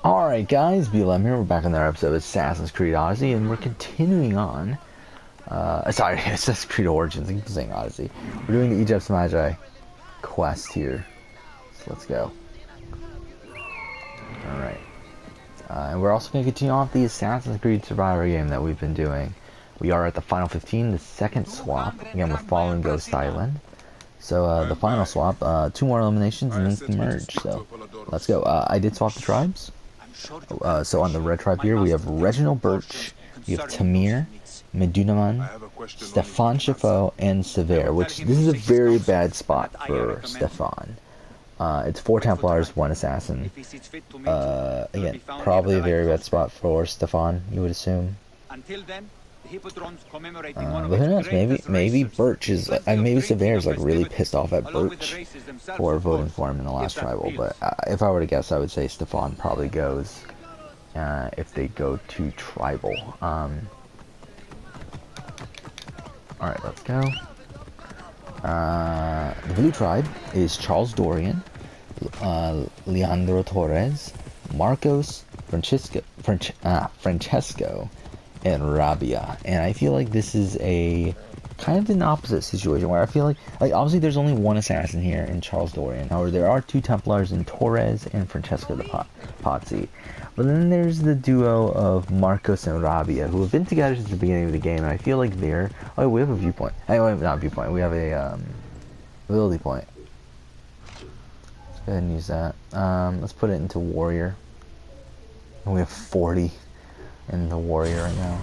Alright guys, BLM here, we're back on another episode of Assassin's Creed Odyssey, and we're continuing on, sorry, Assassin's Creed Origins, I keep saying Odyssey. We're doing the Egypt's Medjay quest here, so let's go. Alright, and we're also going to continue on with the Assassin's Creed Survivor game that we've been doing. We are at the final 15, the second swap. Again, we're following Ghost Island. So, the final swap, 2 more eliminations and then we can merge, so let's go. I did swap the tribes. So on the red tribe here, we have Reginald Birch, you have Tamir, Medunaman, Stefan Chaffaut, and Sever, which this is a very bad spot for Stefan. It's 4 Templars, 1 Assassin. Again, probably a very bad spot for Stefan, you would assume. But who knows, maybe Birch is, maybe Sever is like really pissed off at Birch for voting for him in the last tribal, but if I were to guess, I would say Stefan probably goes, if they go to tribal. Alright, let's go. The blue tribe is Charles Dorian, Leandro Torres, Marcos, Francesco, and Rabia, and I feel like this is a kind of an opposite situation where I feel like obviously there's only 1 assassin here in Charles Dorian. However, there are 2 Templars in Torres and Francesco de Pazzi. But then there's the duo of Marcos and Rabia, who have been together since the beginning of the game, and I feel like they're... Oh, we have a viewpoint. Anyway, not a viewpoint. We have a ability point. Let's go ahead and use that. Let's put it into Warrior. And we have 40 in the Warrior right now.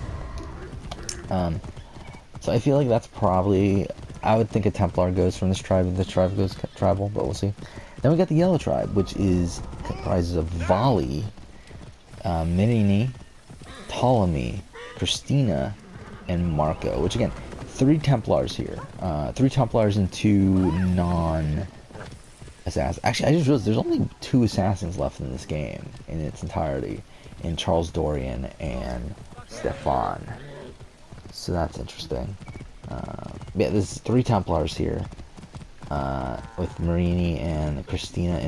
So I feel like that's probably... I would think a Templar goes from this tribe if this tribe goes tribal, but we'll see. Then we got the yellow tribe, which comprises of Vali, Mirini, Ptolemy, Christina, and Marco, which again, 3 Templars here. 3 Templars and 2 non-assassins. Actually, I just realized there's only 2 assassins left in this game in its entirety, in Charles Dorian and Stefan. So that's interesting. Yeah, there's 3 Templars here, with Marini and Christina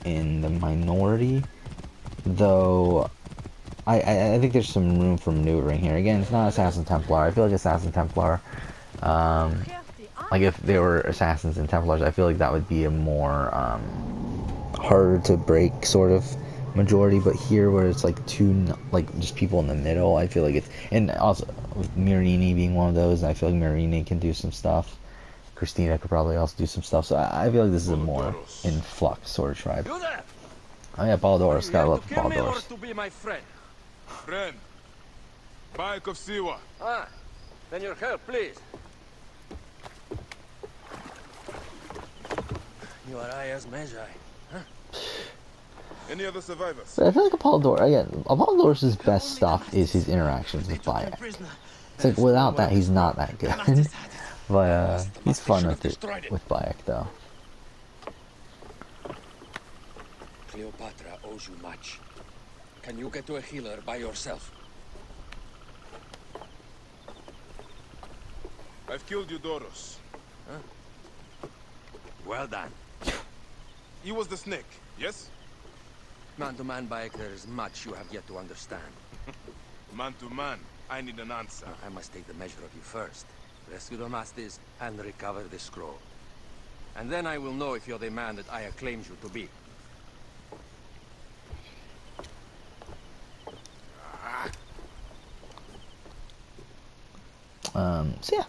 in the minority. Though I think there's some room for maneuvering here. Again, it's not Assassin Templar. I feel like Assassin Templar, like if there were Assassins and Templars, I feel like that would be a more harder to break sort of majority. But here, where it's like 2 just people in the middle, I feel like it's, and also with Marini being one of those, I feel like Marini can do some stuff. Christina could probably also do some stuff. So I feel like this is a more in flux sort of tribe. Oh yeah, Baldoros. Gotta love Baldoros. To be my friend. Friend. Bike of Siwa. Ah, then your help, please. You are Aya's Medjay, huh? Any other survivors? But I feel like Apollodorus' best stuff is his interactions with Bayek. It's like without that, he's not that good. But he's fun with Bayek though. Cleopatra owes you much. Can you get to a healer by yourself? I've killed Eudoros. Huh? Well done. He was the snake, yes? Man to man, Bayek, there is much you have yet to understand. Man to man, I need an answer. I must take the measure of you first. Rescue the masters and recover the scroll. And then I will know if you're the man that Aya claims you to be. So yeah.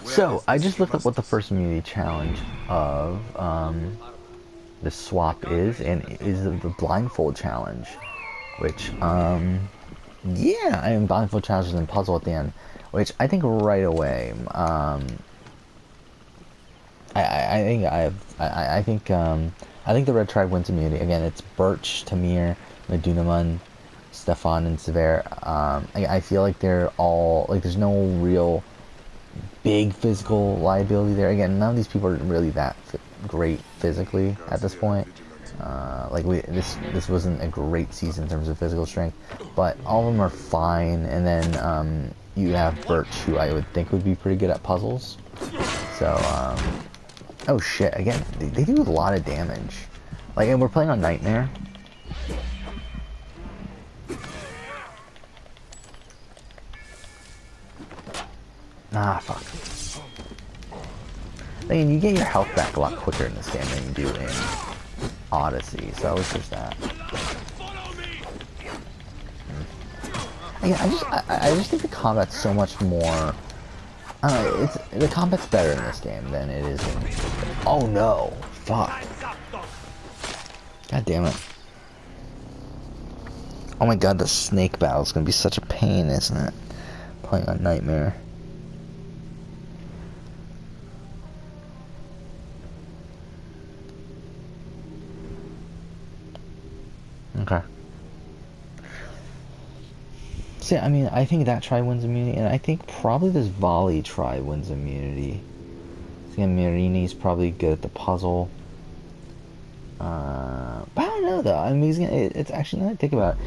So I just looked up what the first immunity challenge of the swap is, and it is the blindfold challenge, which yeah, I mean blindfold challenges and puzzle at the end, which I think right away I think the red tribe wins immunity. Again, it's Birch, Tamir, Medunaman, Stefan, and Sever. I feel like they're all like there's no real big physical liability there. Again, none of these people are really that great physically at this point. This wasn't a great season in terms of physical strength, but all of them are fine. And then you have Birch, who I would think would be pretty good at puzzles. So oh shit! Again, they do a lot of damage. Like, and we're playing on Nightmare. Ah, fuck. I mean, you get your health back a lot quicker in this game than you do in Odyssey, so it's just that. I just think the combat's so much more. I don't know, the combat's better in this game than it is in. Oh no! Fuck! God damn it! Oh my god, the snake battle is gonna be such a pain, isn't it? Playing on Nightmare. Okay. So, I mean, I think that tribe wins immunity, and I think probably this volley tribe wins immunity. So, yeah, Mirini's probably good at the puzzle. But I don't know, though. I mean, it's actually, now that I think about it,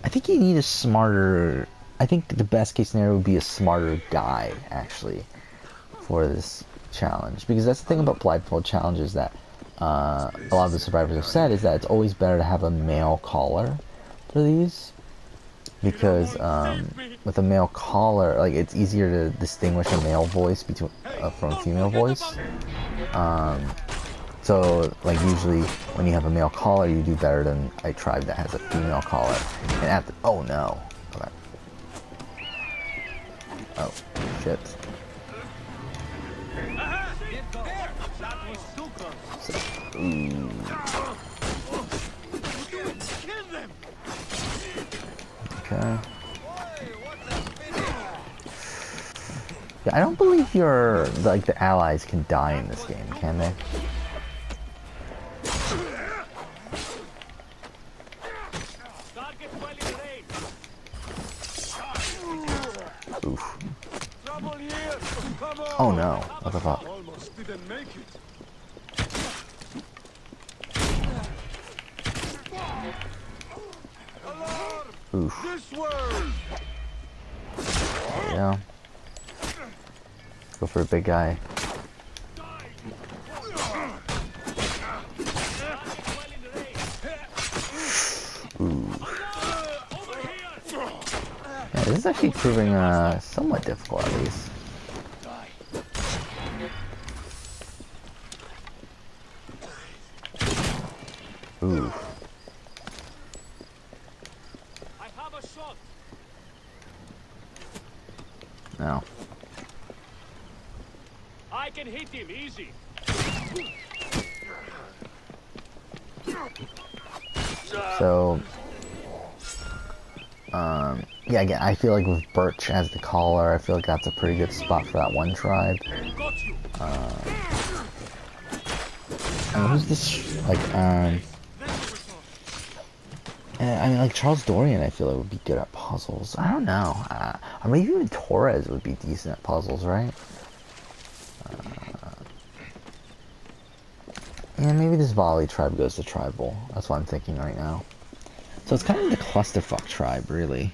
I think you need a smarter... I think the best case scenario would be a smarter guy, actually, for this challenge. Because that's the thing about blindfold challenges that a lot of the survivors have said, is that it's always better to have a male caller for these, because with a male caller, like, it's easier to distinguish a male voice between from a female voice. So, like, usually when you have a male caller, you do better than a tribe that has a female caller. And at the, oh no, okay. Oh shit. So, ooh. Okay. Yeah, I don't believe the allies can die in this game, can they? Oof. Oh no, what the fuck? Almost didn't make it. Oof. This way. There we go. Go for a big guy. Ooh. Yeah, this is actually proving somewhat difficult, at least. Ooh. No. I can hit him easy. So, yeah, again, I feel like with Birch as the caller, I feel like that's a pretty good spot for that one tribe. And who's this, like, I mean, like, Charles Dorian, I feel like would be good at puzzles. I don't know. Or maybe even Torres would be decent at puzzles, right? Yeah, maybe this volley tribe goes to tribal. That's what I'm thinking right now. So it's kind of the clusterfuck tribe, really.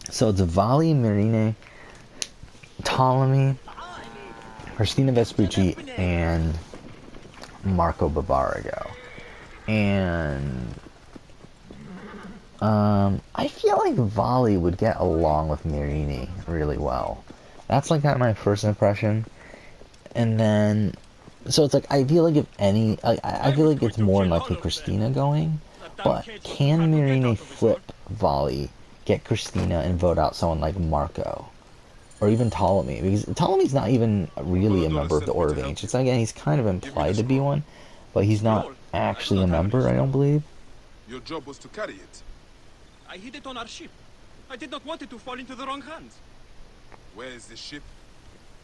So it's Volley, Marine, Ptolemy, Christina Vespucci, and Marco Barbarigo. And I feel like Volley would get along with Mirini really well. That's like kind of my first impression. And then, so it's like, I feel like if any, I feel like it's more likely Christina going, but can Mirini flip Volley, get Christina, and vote out someone like Marco? Or even Ptolemy, because Ptolemy's not even really a member of the Order of Ancients. Again, he's kind of implied to be one, but he's not actually a member, I don't believe. Your job was to carry it. I hid it on our ship. I did not want it to fall into the wrong hands. Where is the ship?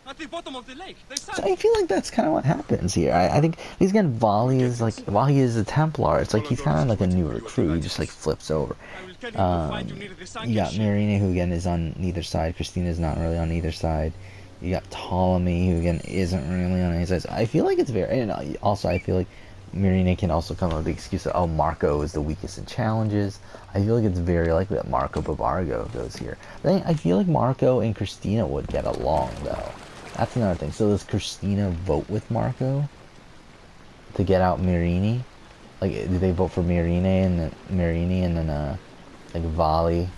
At the bottom of the lake. They sank. So I feel like that's kind of what happens here. I think he's again, Volley is like, while he is a Templar, it's like he's kind of like a new recruit. He just like flips over. I will tell him to find you near the You sunken got ship. Marina, who again is on neither side. Christina's not really on either side. You got Ptolemy, who again isn't really on any side. So I feel like it's very, and also I feel like Marina can also come up with the excuse that, oh, Marco is the weakest in challenges. I feel like it's very likely that Marco Barbarigo goes here. But I feel like Marco and Christina would get along, though. That's another thing. So does Christina vote with Marco to get out Mirini? Like, do they vote for Mirini and then like Vali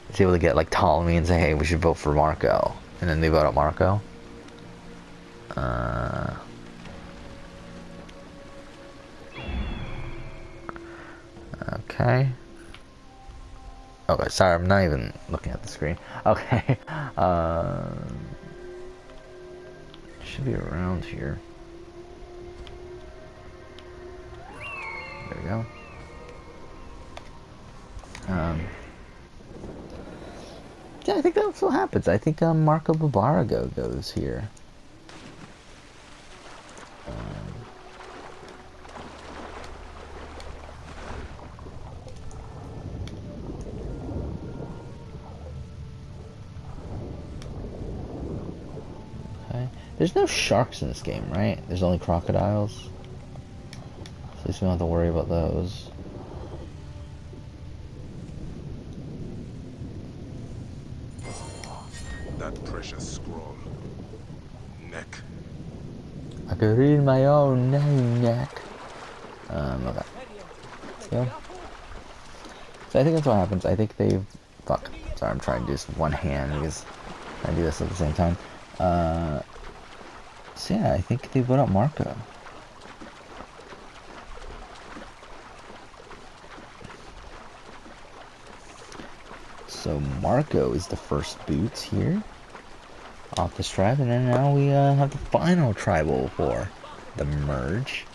is able to get like Ptolemy and say, hey, we should vote for Marco, and then they vote out Marco. Okay. Okay, sorry, I'm not even looking at the screen. Okay. Should be around here. There we go. Yeah, I think that's what happens. I think Marco Babarago goes here. Okay. There's no sharks in this game, right? There's only crocodiles. So at least we don't have to worry about those. That precious scroll. Neck. I could read my own name, neck. Okay. Yeah. So I think that's what happens. I think they've... Fuck. Sorry, I'm trying to do this with one hand because I do this at the same time. So yeah, I think they vote out Marco. So Marco is the first boots here off this tribe, and then now we have the final tribal for the merge.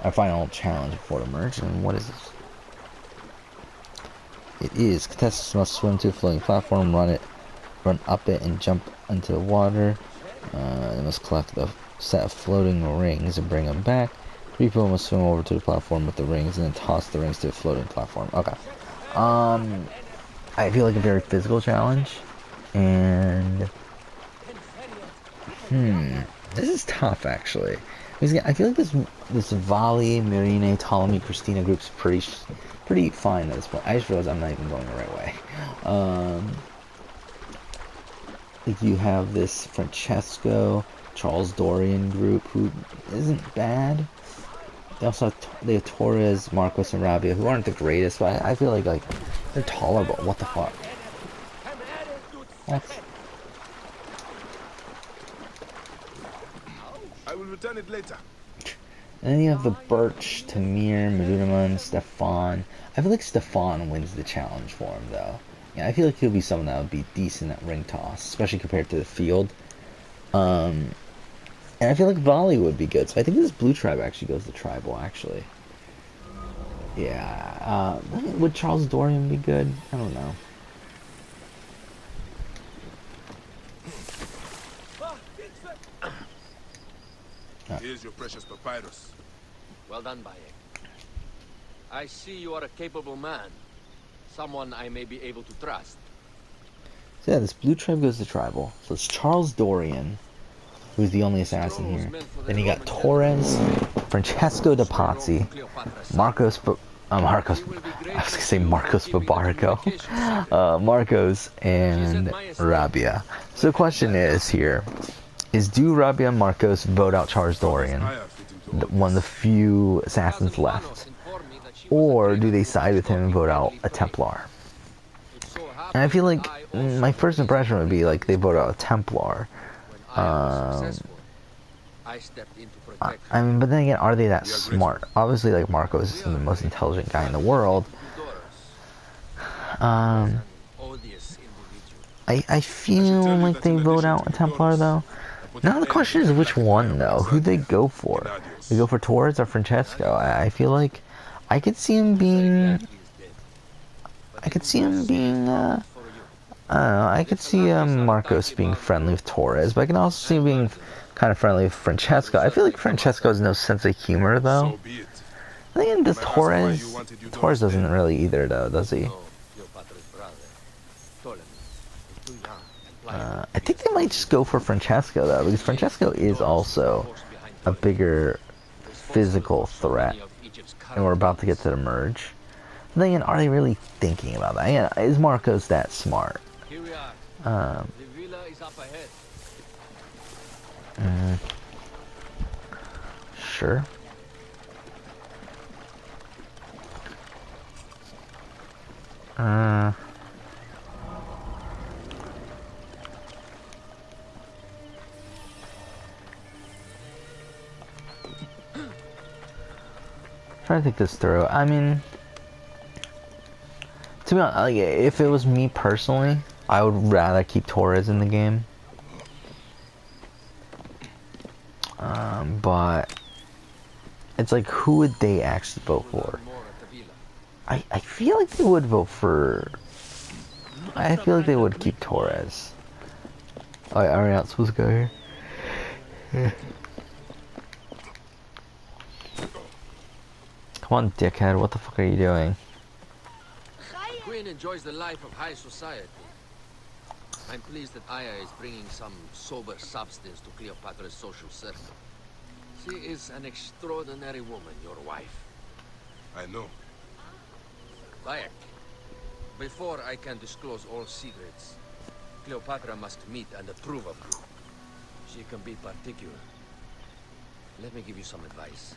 Our final challenge for the merge, and what is this? It is contestants must swim to a floating platform, run up it, and jump into the water. They must collect the set of floating rings and bring them back. 3 people must swim over to the platform with the rings and then toss the rings to the floating platform. Okay. I feel like a very physical challenge, and this is tough actually. Because I feel like this Vali, Marine, Ptolemy, Christina group's pretty fine at this point. I just realized I'm not even going the right way. Like you have this Francesco, Charles Dorian group who isn't bad. They also have Torres, Marcos, and Rabia who aren't the greatest, but I feel like they're tolerable. What the fuck? What? I will return it later. And then you have the Birch, Tamir, Madunaman, Stefan. I feel like Stefan wins the challenge for him, though. Yeah, I feel like he'll be someone that would be decent at ring toss, especially compared to the field. And I feel like Volley would be good, so I think this blue tribe actually goes to tribal, actually. Yeah, would Charles Dorian be good? I don't know. Here's your precious papyrus. Well done, Bayek. I see you are a capable man. Someone I may be able to trust. So yeah, this blue tribe goes to tribal. So it's Charles Dorian, who's the only assassin here. Then you got Torres, Francesco de Pazzi, Marcos, I was gonna say Marcos Babarico, Marcos, and Rabia. So the question is here, do Rabia and Marcos vote out Charles Dorian, one of the few assassins left? Or do they side with him and vote out a Templar? And I feel like my first impression would be like they vote out a Templar. I mean, but then again, are they that smart? Obviously, like Marcos is the most intelligent guy in the world. I feel like they vote out a Templar though. Now the question is which one though? Who they go for? They go for Torres or Francesco? I feel like I could see him being. I could see him being. I don't know. I could see Marcos being friendly with Torres, but I can also see him being kind of friendly with Francesco. I feel like Francesco has no sense of humor though. So be it. I think does Torres. Torres doesn't really either though, does he? I think they might just go for Francesco though, because Francesco is also a bigger physical threat, and we're about to get to the merge. But then again, are they really thinking about that? Yeah, is Marcos that smart? Here we are. The villa is up ahead. Sure. Uh... Trying to think this through. I mean, to be honest, like, if it was me personally, I would rather keep Torres in the game. But it's like, who would they actually vote for? I feel like they would vote for. I feel like they would keep Torres. Oh, are we not supposed to go here? Yeah. Come on, dickhead, what the fuck are you doing? The Queen enjoys the life of high society. I'm pleased that Aya is bringing some sober substance to Cleopatra's social circle. She is an extraordinary woman, your wife. I know. Bayek, before I can disclose all secrets, Cleopatra must meet and approve of you. She can be particular. Let me give you some advice.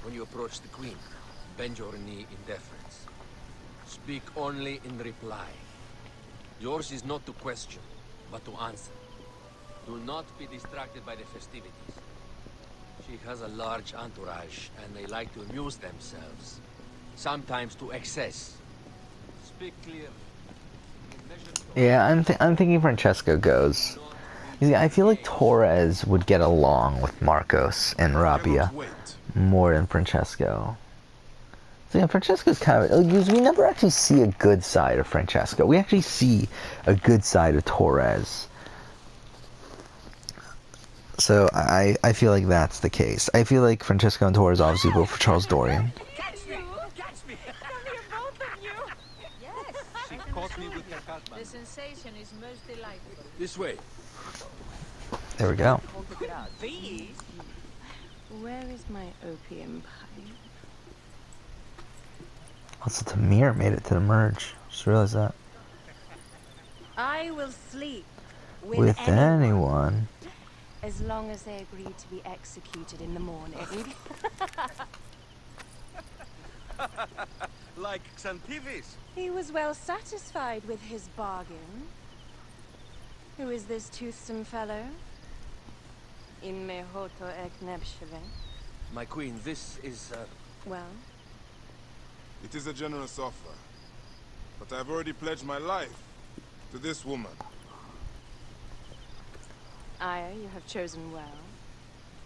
When you approach the Queen, bend your knee in deference. Speak only in reply. Yours is not to question, but to answer. Do not be distracted by the festivities. She has a large entourage, and they like to amuse themselves. Sometimes to excess. Speak clear. Yeah, I'm thinking Francesco goes. You see, I feel like Torres would get along with Marcos and Rabia more than Francesco. So yeah, Francesco's kind of, because we never actually see a good side of Francesco. We actually see a good side of Torres. So I feel like that's the case. I feel like Francesco and Torres obviously vote for Charles Dorian. Catch me! Catch me! Both of you. Yes. She caught me with her husband. The sensation is most delightful. This way. There we go. Please. Where is my opium pipe? Also, Tamir made it to the merge. Just realized that. I will sleep With anyone. as long as they agree to be executed in the morning. Like Xantivis. He was well satisfied with his bargain. Who is this toothsome fellow? In mehoto eknebsheve. My queen, this is, Well, It is a generous offer. But I've already pledged my life to this woman. Aya, you have chosen well.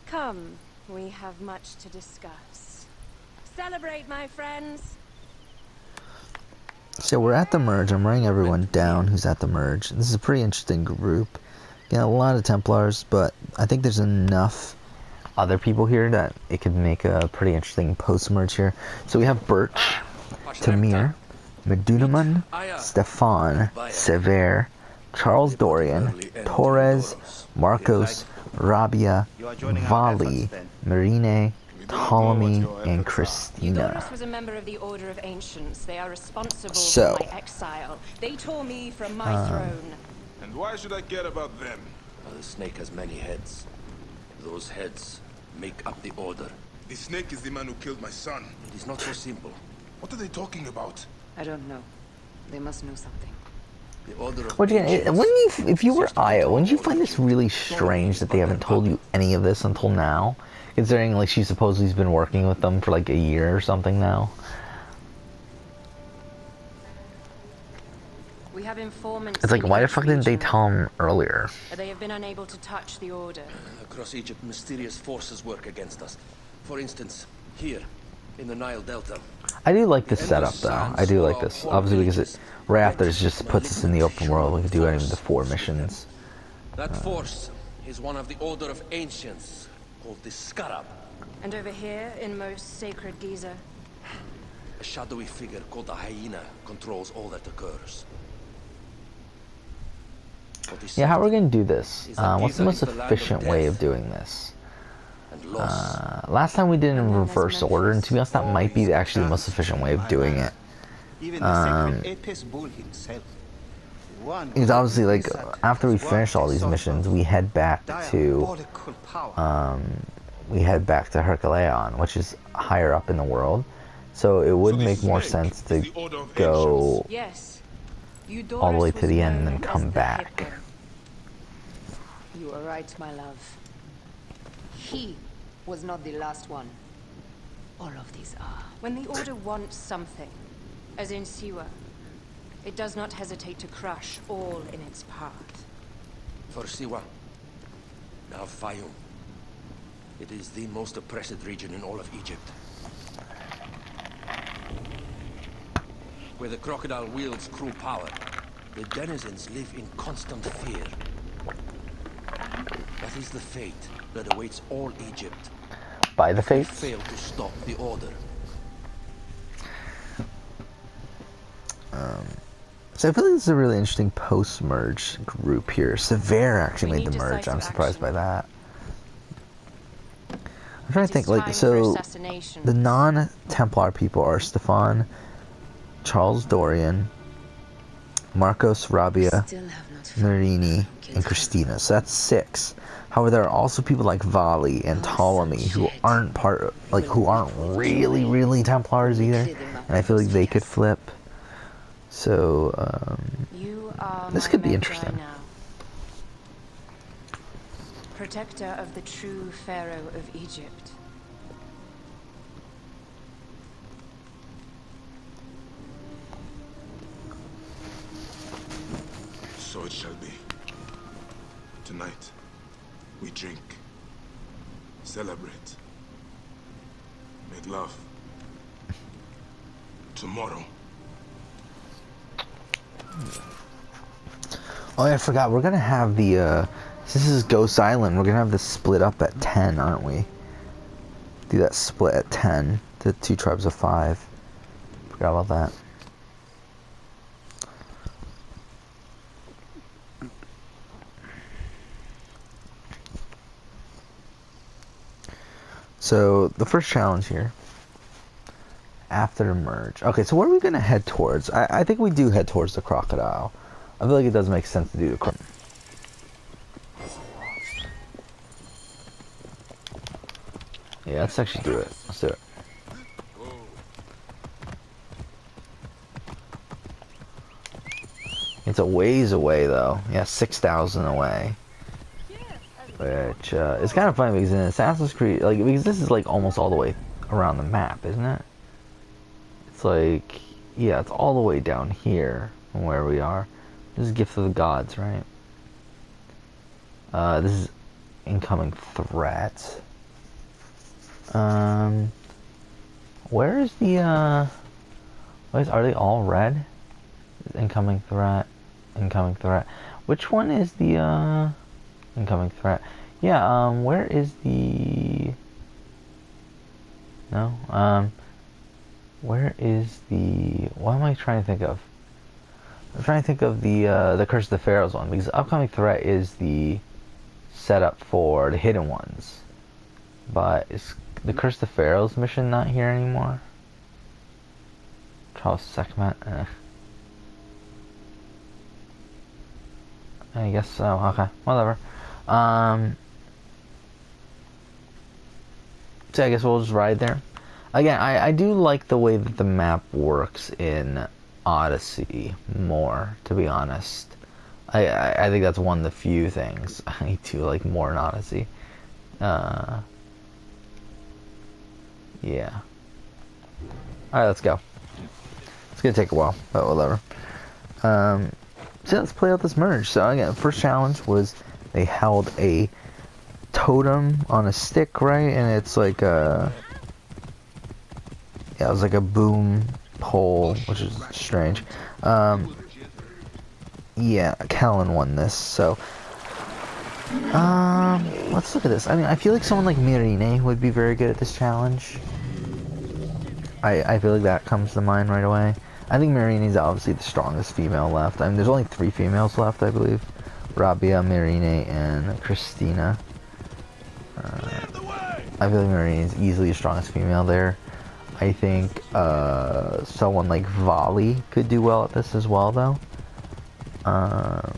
Come, we have much to discuss. Celebrate, my friends! So we're at the merge. I'm writing everyone down who's at the merge. This is a pretty interesting group. Yeah, a lot of Templars, but I think there's enough other people here that it could make a pretty interesting post-merge here. So we have Birch, Tamir, Medunaman, Stefan, Sever, Charles Dorian, Torres, Marcos, Rabia, Vali, Marine, Ptolemy, and Christina. Eudorus was a member of the Order of Ancients. They are responsible So, for my exile. They tore me from my throne. And why should I care about them? the snake has many heads. Those heads make up the Order. The snake is the man who killed my son. It is not so simple. What are they talking about? I don't know. They must know something. The Order of Once again, Ancients wouldn't you, if you were seeks to Aya, control wouldn't you all find this really humans, strange that they but haven't their told you puppets. any of this until now? Considering, like, she supposedly has been working with them for, like, a year or something now. We have informants. It's like, in why the each fuck didn't they region. tell him earlier? They have been unable to touch the Order. Across Egypt, mysterious forces work against us. For instance, here, in the Nile Delta. I do like this setup, though. I do like this. Obviously, because it, right after it just puts us in the open world. We can do any of the 4 missions. That force is one of the Order of Ancients, called the Scarab. And over here, in most sacred Giza, A shadowy figure called the Hyena controls all that occurs. What is Yeah, how are we certain going to do this? is that What's the Giza most is the land of efficient way of death doing this? and loss. Last time we did it in And then there's reverse order, and to be honest, that might be actually the most efficient way of doing it. Even the sacred Apis bull himself. One Because obviously, like, after we finish all these missions, we head back to diabolical power. Herculeon, which is higher up in the world, So it So would the make more snake sense is to the Order of go Ancients. Yes. all the way Eudorus to was the end and known then come as the back. Hippo. You are right, my love. He was not the last one. All of these are. When the Order wants something, as in Siwa, it does not hesitate to crush all in its path. For Siwa, now Fayum. It is the most oppressed region in all of Egypt. Where the crocodile wields cruel power, the denizens live in constant fear. That is the fate that awaits all Egypt By the if we fates. fail to stop the Order. So I feel like this is a really interesting post-merge group here. Severe actually We made need the merge. decisive I'm surprised by action. that. I'm trying to It is think, like, time for so assassination. the non-Templar people are Stefan, Charles Dorian, Marcos Rabia, Still have not found Marini, killed and her. Christina. So that's 6. However, there are also people like Vali and Ptolemy who aren't who aren't really Templars either. And I feel like they could flip. So, You are this my could be Medjay interesting. now. Protector of the true Pharaoh of Egypt. So it shall be. Tonight, we drink, celebrate, make love. Tomorrow, Oh, yeah, I forgot. We're gonna have the, since this is Ghost Island, we're gonna have this split up at 10, aren't we? Do that split at 10. The 2 tribes of 5. Forgot about that. So, the first challenge here. After the merge. Okay, so where are we gonna head towards? I think we do head towards the crocodile. I feel like it does make sense to do the crocodile. Yeah, let's actually do it. Let's do it. It's a ways away, though. Yeah, 6,000 away. Which is kind of funny because in Assassin's Creed, like, because this is like almost all the way around the map, isn't it? It's like, yeah, it's all the way down here from where we are. This is Gift of the Gods, right? This is incoming threat. Where is the, are they all red? Incoming threat, incoming threat. Which one is the, incoming threat? Yeah, where is the, no, where is the, what am I trying to think of? I'm trying to think of the Curse of the Pharaohs one, because upcoming threat is the setup for the Hidden Ones. But is the Curse of the Pharaohs mission not here anymore? Charles Sekhmet, I guess so. Okay, whatever. So I guess we'll just ride there. Again, I do like the way that the map works in Odyssey more, to be honest. I think that's one of the few things I do like more in Odyssey. Yeah. Alright, let's go. It's gonna take a while, but whatever. So let's play out this merge. So again, first challenge was they held a totem on a stick, right? And it's like a, yeah, it was like a boom pole, which is strange. Yeah, Callan won this. So let's look at this. I mean, I feel like someone like Mirine would be very good at this challenge. I feel like that comes to mind right away. I think Mirine is obviously the strongest female left. I mean, there's only 3 females left, I believe. Rabia, Mirine, and Christina. I feel like Mirine is easily the strongest female there. I think someone like Vali could do well at this as well, though. But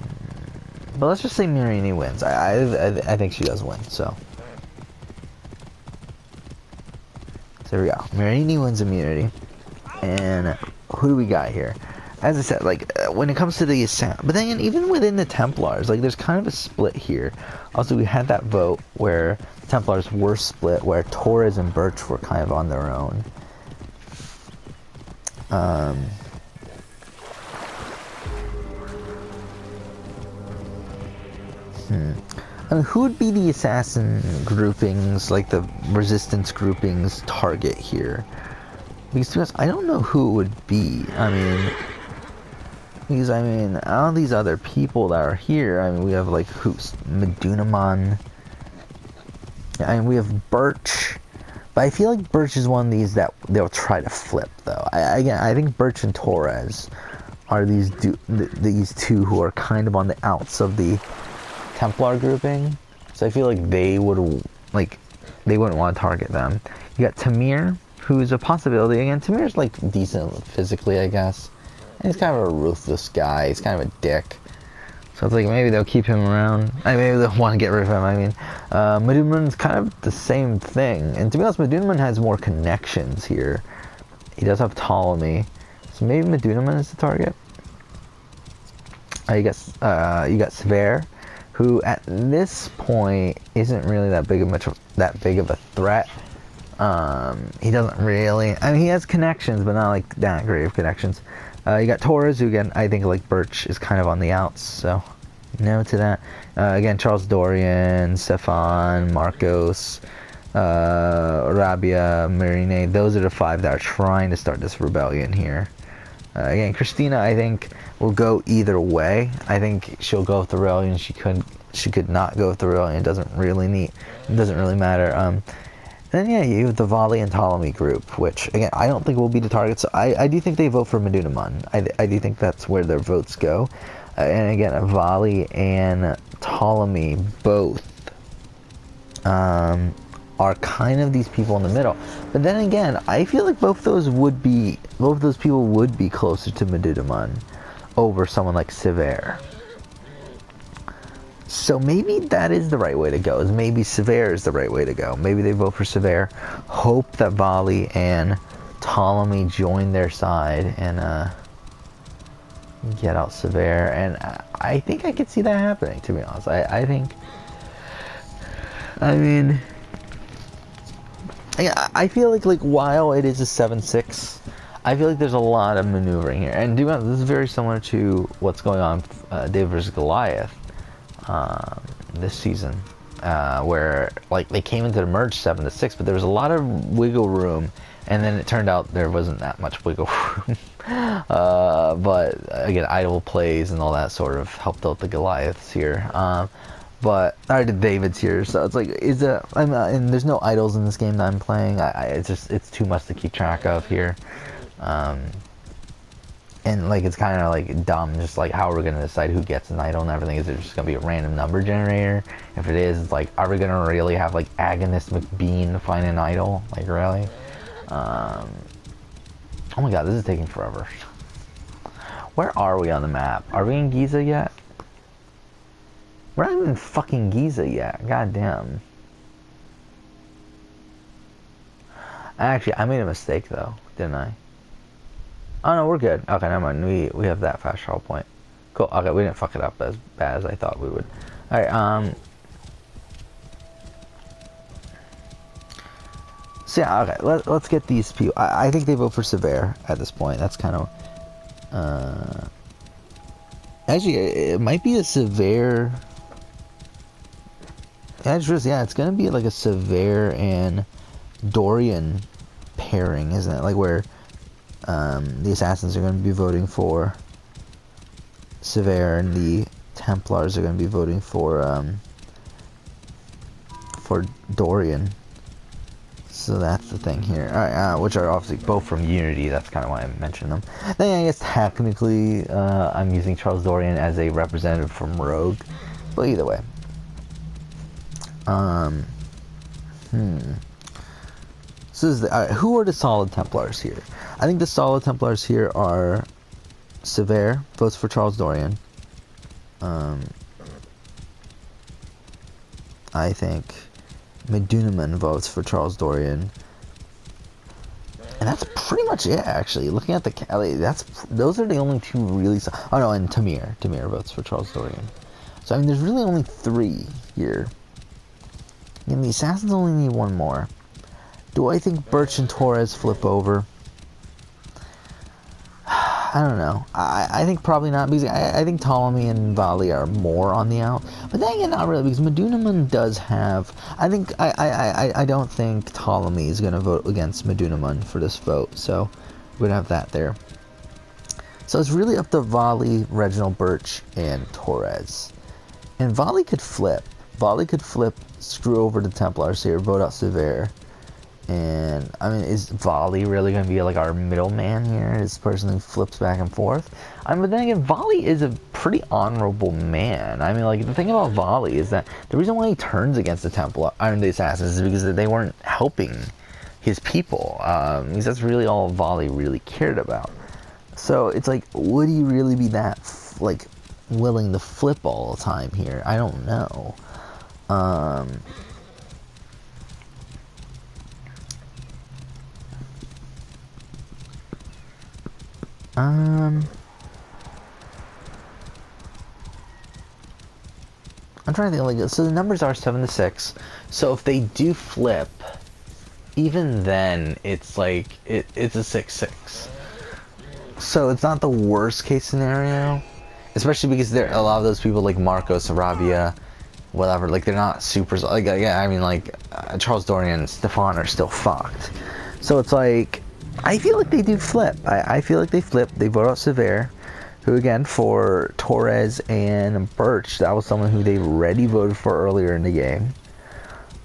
let's just say Mirine wins. I think she does win. So There we go. Marini wins immunity. And who do we got here? As I said, like, when it comes to the but then even within the Templars, like, there's kind of a split here. Also, we had that vote where the Templars were split, where Torres and Birch were kind of on their own. I mean, who would be the assassin groupings, like the resistance groupings target here? Because to be honest, I don't know who it would be. I mean, because I mean, all these other people that are here, I mean, we have like who's Medunamon. I mean, we have Birch, but I feel like Birch is one of these that they'll try to flip, though. Again, I think Birch and Torres are these two who are kind of on the outs of the Templar grouping, so I feel like they wouldn't want to target them. You got Tamir, who's a possibility. Again, Tamir's like decent physically, I guess. And he's kind of a ruthless guy. He's kind of a dick. So it's like maybe they'll keep him around. Maybe they'll want to get rid of him. I mean, Medunaman's kind of the same thing. And to be honest, Medunaman has more connections here. He does have Ptolemy, so maybe Medunaman is the target. You got Sever, who at this point isn't really that big of a threat. He doesn't really. I mean, he has connections, but not like that great of connections. You got Torres, who again I think like Birch is kind of on the outs, so no to that. Again, Charles Dorian, Stefan, Marcos, Rabia, Marine. Those are the 5 that are trying to start this rebellion here. Again, Christina, I think, will go either way. I think she'll go with the rebellion. She could not go with the rebellion. It doesn't really matter. Then yeah, you have the Vali and Ptolemy group, which again I don't think will be the target. So I do think they vote for Medunaman. I do think that's where their votes go. And again, Vali and Ptolemy both are kind of these people in the middle. But then again, I feel like both those people would be closer to Medunaman over someone like Sever. So maybe that is the right way to go. Maybe Sever is the right way to go. Maybe they vote for Sever, hope that Vali and Ptolemy join their side and get out Sever. And I think I could see that happening, to be honest. I feel like while it is a 7-6, I feel like there's a lot of maneuvering here. And to be honest, this is very similar to what's going on David vs. Goliath. This season, where like they came into the merge 7-6, but there was a lot of wiggle room, and then it turned out there wasn't that much wiggle room. But again, idle plays and all that sort of helped out the Goliaths here. But I did David's here, so it's like and there's no idols in this game that I'm playing. It's too much to keep track of here. And like it's kind of like dumb, just like how are we gonna decide who gets an idol and everything? Is it just gonna be a random number generator? If it is, it's like, are we gonna really have like Agonist McBean find an idol? Like really? Oh my god, this is taking forever. Where are we on the map? Are we in Giza yet? We're not even in fucking Giza yet. God damn. Actually, I made a mistake though, didn't I? Oh no, we're good. Okay, never mind. We have that fast travel point. Cool. Okay, we didn't fuck it up as bad as I thought we would. Alright, so yeah, okay, let's get these people. I think they vote for Sever at this point. That's kind of actually it might be a Sever. Yeah, it's gonna be like a Sever and Dorian pairing, isn't it? Like where the assassins are going to be voting for Sever and the Templars are going to be voting for Dorian. So that's the thing here. Alright, which are obviously both from Unity. That's kind of why I mentioned them. Then I guess technically I'm using Charles Dorian as a representative from Rogue. But either way. So who are the solid Templars here? I think the solid Templars here are Sever, votes for Charles Dorian. I think Medunaman votes for Charles Dorian. And that's pretty much it, actually. Looking at the those are the only two really. Oh no, and Tamir votes for Charles Dorian. So I mean, there's really only 3 here. And the assassins only need 1 more. Do I think Birch and Torres flip over? I don't know. I think probably not, because I think Ptolemy and Vali are more on the out. But then again, not really, because Medunamun does have... I don't think Ptolemy is going to vote against Medunamun for this vote, so we're going to have that there. So it's really up to Vali, Reginald, Birch, and Torres. And Vali could flip. Vali could flip, screw over the Templars here, vote out Sever. And, I mean, is Vali really going to be, like, our middleman here? This person who flips back and forth? I mean, but then again, Vali is a pretty honorable man. I mean, like, the thing about Vali is that the reason why he turns against the the Assassins is because they weren't helping his people. Because that's really all Vali really cared about. So, it's like, would he really be that, like, willing to flip all the time here? I don't know. I'm trying to think, like, so the numbers are 7 to 6. So if they do flip, even then, it's like, it's a 6-6. So it's not the worst case scenario. Especially because there a lot of those people, like Marcos, Arabia, whatever, like, they're not super, like, yeah, I mean, like, Charles Dorian and Stefan are still fucked. So it's like, I feel like they do flip. I feel like they flip. They vote out Sever, who, again, for Torres and Birch, that was someone who they already voted for earlier in the game.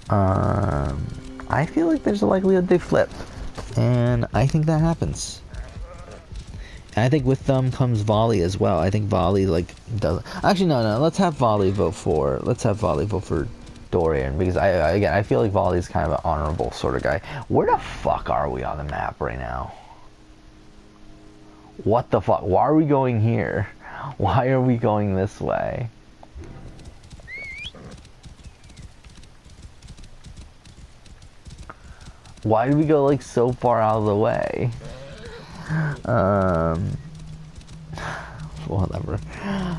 I feel like there's a likelihood they flip, and I think that happens. And I think with them comes Vali as well. I think Vali, like, does... Actually, no, let's have Vali vote for Dorian, because I feel like Vali is kind of an honorable sort of guy. Where the fuck are we on the map right now? What the fuck? Why are we going here? Why are we going this way? Why did we go, like, so far out of the way? Whatever.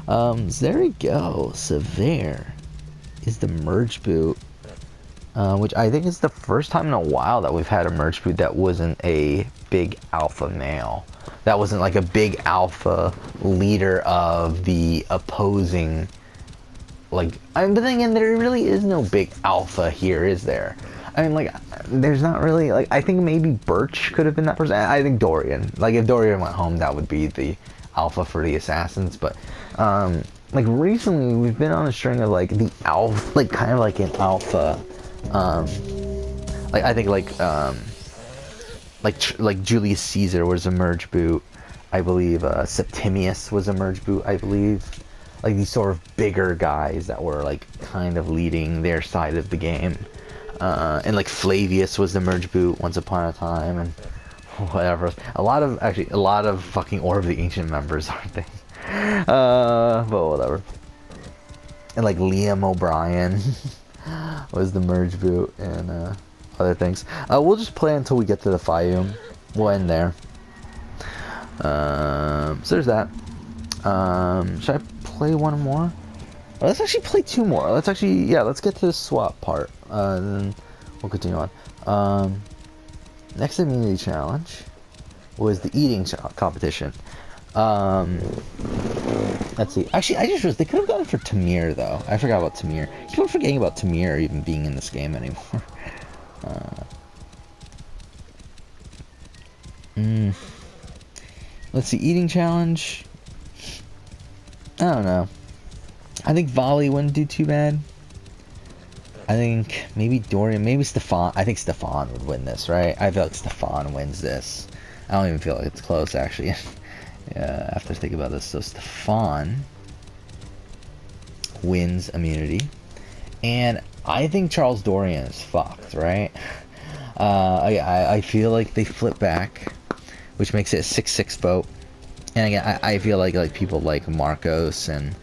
So there we go. Sever is the merge boot, which I think is the first time in a while that we've had a merge boot that wasn't a big alpha male. That wasn't like a big alpha leader of the opposing, like, I mean, but then again, there really is no big alpha here, is there? I mean, like, there's not really, like, I think maybe Birch could have been that person. I think Dorian. Like, if Dorian went home, that would be the alpha for the Assassins. But, like, recently, we've been on a string of, like, the alpha, like, kind of like an alpha, like, I think, like Julius Caesar was a merge boot, I believe. Septimius was a merge boot, I believe. Like, these sort of bigger guys that were, like, kind of leading their side of the game. And like Flavius was the merge boot once upon a time, and whatever. A lot of fucking Order of the Ancient members, aren't they? But whatever. And like Liam O'Brien was the merge boot, and other things. We'll just play until we get to the Fayum. We'll end there. So there's that. Should I play one more? Let's actually play 2 more. Let's get to the swap part. Then we'll continue on. Next immunity challenge was the eating competition. Let's see. Actually, I just realized they could have gone for Tamir, though. I forgot about Tamir. I keep on forgetting about Tamir even being in this game anymore. Let's see. Eating challenge. I don't know. I think Vali wouldn't do too bad. I think maybe Dorian, maybe Stefan. I think Stefan would win this, right? I feel like Stefan wins this. I don't even feel like it's close, actually. Yeah, after thinking about this. So Stefan wins immunity. And I think Charles Dorian is fucked, right? I feel like they flip back, which makes it a 6-6 vote. And again, I feel like people like Marcos and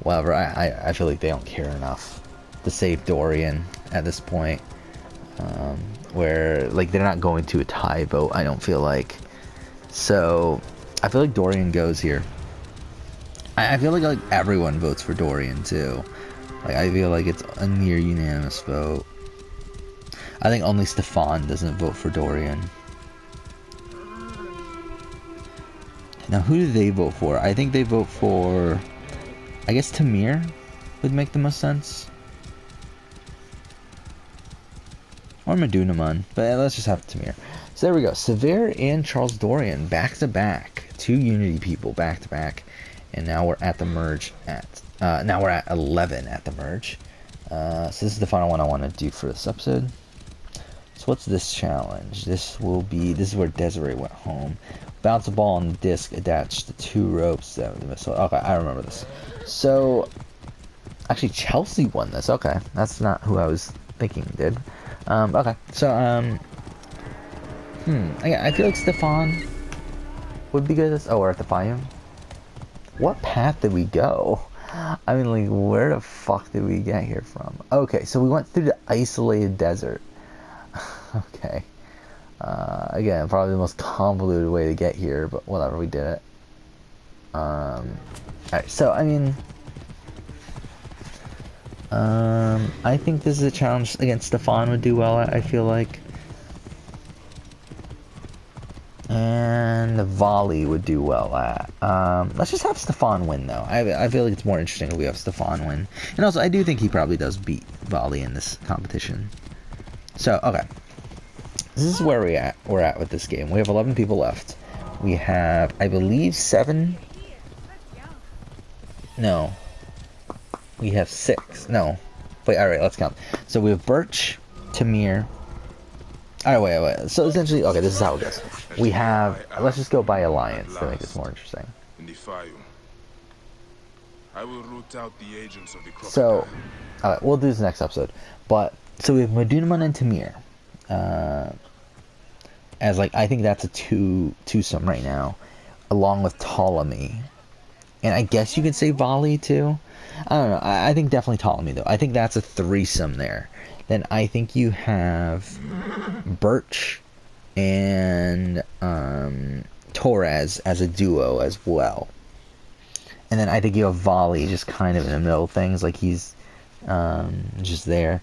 whatever, I feel like they don't care enough to save Dorian at this point. where like they're not going to a tie vote. I don't feel like. So I feel like Dorian goes here. I feel like everyone votes for Dorian too. Like I feel like it's a near unanimous vote. I think only Stefan doesn't vote for Dorian. Now who do they vote for? I think they vote for, I guess Tamir would make the most sense. Or Medunaman, but let's just have Tamir. So there we go. Sever and Charles Dorian back to back. 2 Unity people back to back. And now we're at the merge at, now we're at 11 at the merge. So this is the final one I want to do for this episode. So what's this challenge? This is where Desiree went home. Bounce a ball on the disc attached to 2 ropes. Okay, I remember this. So, actually Chelsea won this. Okay, that's not who I was thinking did. Okay, so, I feel like Stefan would be good at this. Oh, we're at the Fayum. What path did we go? I mean, like, where the fuck did we get here from? Okay, so we went through the isolated desert. Okay. Again, probably the most convoluted way to get here, but whatever, we did it. Alright, so, I mean... I think this is a challenge against Stefan would do well at, I feel like. And Volley would do well at. Let's just have Stefan win, though. I feel like it's more interesting if we have Stefan win. And also, I do think he probably does beat Volley in this competition. So, okay. This is where we're at with this game. We have 11 people left. We have, I believe, 7. No. We have 6. No. Wait, alright, let's count. So we have Birch, Tamir. Alright, wait. So essentially, okay, this is how it goes. We have, let's just go by alliance to make this more interesting. In the Fayum, I will root out the agents of the crocodile. So, alright, we'll do this next episode. But, so we have Medunaman and Tamir. As like, I think that's a twosome right now, along with Ptolemy, and I guess you could say Volley too. I don't know. I think definitely Ptolemy though. I think that's a threesome there. Then I think you have Birch and Torres as a duo as well. And then I think you have Volley just kind of in the middle of things, like he's just there.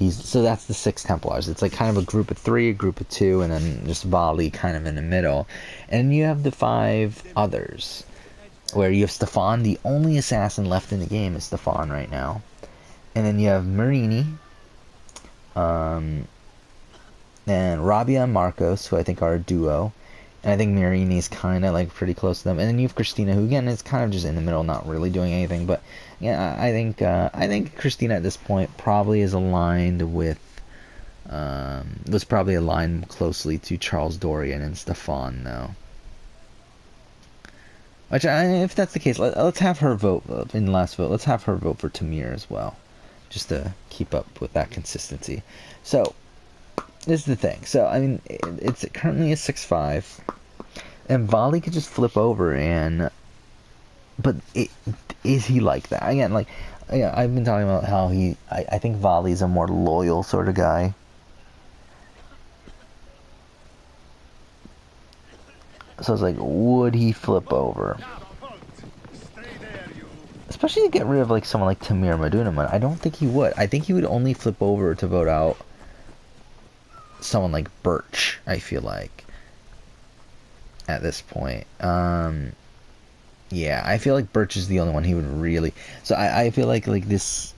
So that's the 6 Templars. It's like kind of a group of 3, a group of 2, and then just Volley kind of in the middle. And you have the 5 others, where you have Stefan. The only assassin left in the game is Stefan right now. And then you have Marini, and Rabia and Marcos, who I think are a duo. And I think Marini's kind of like pretty close to them. And then you have Christina, who again is kind of just in the middle, not really doing anything. But yeah, I think Christina at this point probably is aligned with, was probably aligned closely to Charles Dorian and Stefan though. Which, if that's the case, let's have her vote in the last vote. Let's have her vote for Tamir as well, just to keep up with that consistency. So. This is the thing. So, I mean, it's currently a 6-5. And Volley could just flip over and... But is he like that? Again, like, yeah, I've been talking about how I think Volley's a more loyal sort of guy. So it's like, would he flip over? Especially to get rid of, like, someone like Tamir Medunaman. I don't think he would. I think he would only flip over to vote out someone like Birch, I feel like, at this point. Yeah, I feel like Birch is the only one he would really... So I feel like this...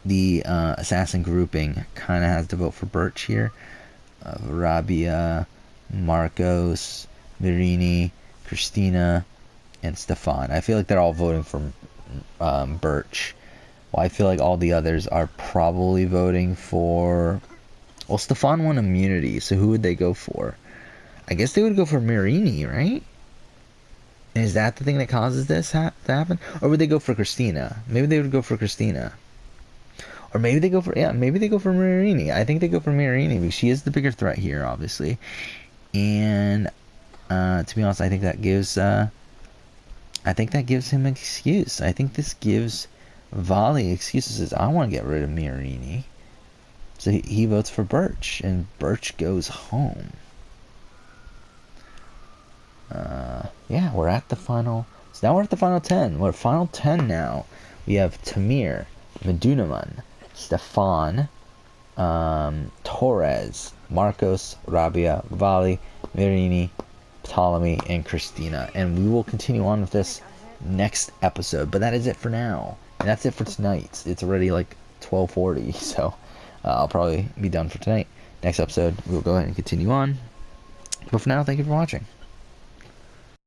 The assassin grouping kind of has to vote for Birch here. Rabia, Marcos, Mirini, Christina, and Stefan. I feel like they're all voting for Birch. Well, I feel like all the others are probably voting for... Well, Stefan won immunity, so who would they go for? I guess they would go for Mirini, right? And is that the thing that causes this to happen? Or would they go for Christina? Maybe they would go for Christina. Or maybe they go for... Yeah, maybe they go for Mirini. I think they go for Mirini, because she is the bigger threat here, obviously. And, to be honest, I think that gives... I think that gives him an excuse. I think this gives Volley excuses. I want to get rid of Mirini. So he votes for Birch, and Birch goes home. Yeah, we're at the final. So now we're at the final 10. We're at final 10 now. We have Tamir, Medunaman, Stefan, Torres, Marcos, Rabia, Vali, Mirini, Ptolemy, and Christina. And we will continue on with this next episode. But that is it for now. And that's it for tonight. It's already like 12:40, so I'll probably be done for tonight. Next episode, we'll go ahead and continue on. But for now, thank you for watching.